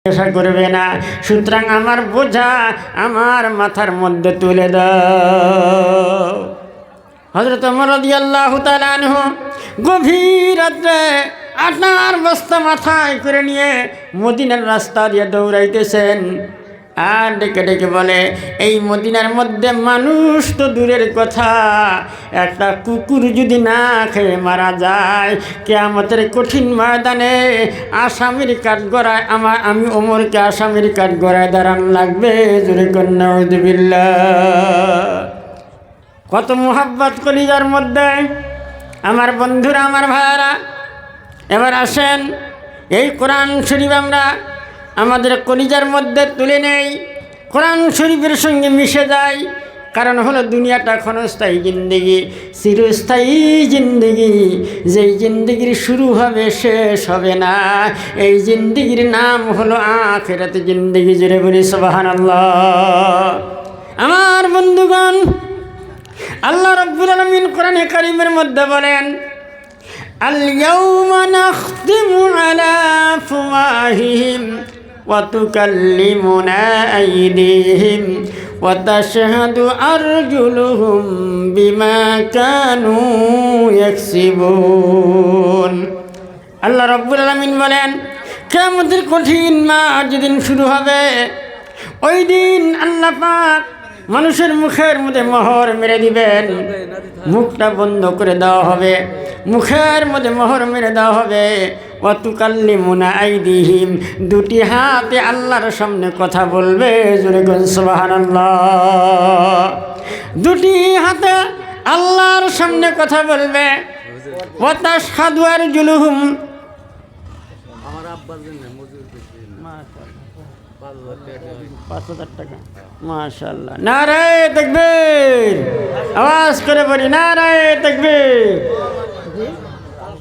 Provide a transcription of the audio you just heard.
জিজ্ঞাসা করবে না। সুতরাং আমার বোঝা আমার মাথার মধ্যে তুলে দাও। হযরত ওমর রাদিয়াল্লাহু তাআলা আনহু গভীর রাতে আটার বস্তা মাথায় করে নিয়ে মদিনার রাস্তা দিয়ে দৌড়াইতেছেন, আর ডেকে ডেকে বলে, এই মদিনার মধ্যে মানুষ তো দূরের কথা, একটা কুকুর যদি না খেয়ে মারা যায়, কিয়ামতের কঠিন ময়দানে আসামির কাঠগড়ায় আমি ওমরকে আসামির কাঠগড়ায় দাঁড়ান লাগবে। জোরে কন্যা নাউযুবিল্লাহ। কত মুহাব্বত কলিজার মধ্যে আমার বন্ধুরা, আমার ভাইয়ারা। এবার আসেন, এই কোরআন শরীফ আমরা আমাদের কলিজার মধ্যে তুলে নেই, কোরআন শরীফের সঙ্গে মিশে যায়। কারণ হলো দুনিয়াটা ক্ষণস্থায়ী জিন্দেগি, চিরস্থায়ী জিন্দেগি। যেই জিন্দেগির শুরু হবে শেষ হবে না, এই জিন্দেগির নাম হলো আখিরাত জিন্দেগি। জোরে বলি সুবহানাল্লাহ। আমার বন্ধুগণ, আল্লাহ রাব্বুল আলামিন কোরআনে কারীমের মধ্যে বলেন, আল-ইয়াওমা নাখতিমু আলা আফওয়াহিহিম ওয়া তুকাল্লিমুনা আইদিহিম ওয়া তাশহাদু আরজুলুহুম বিমা কানু ইয়াকসিবুন। আল্লাহ রাব্বুল আলামিন বলেন, কিয়ামতের কঠিন মাস যেদিন শুরু হবে, ওই দিন আল্লাহ পাক মানুষের মুখের মধ্যে মোহর মেরে দিবেন। মুখটা বন্ধ করে দেওয়া হবে, মুখের মধ্যে মোহর মেরে দেওয়া হবে। ওয়া তুকাল্লিমুনা আইদিহিম, দুটি হাতে আল্লাহর সামনে কথা বলবে। জোরে বলুন সুবহানাল্লাহ। দুটি হাতে আল্লাহর সামনে কথা বলবে। ওয়া তাশহাদু আরজুলুহুম, আমার আব্বার জন্য মজুর পেয়েছি, মাশাআল্লাহ 5,000 টাকা, মাশাআল্লাহ। নারায়ে তাকবীর, আওয়াজ করে বলি নারায়ে তাকবীর।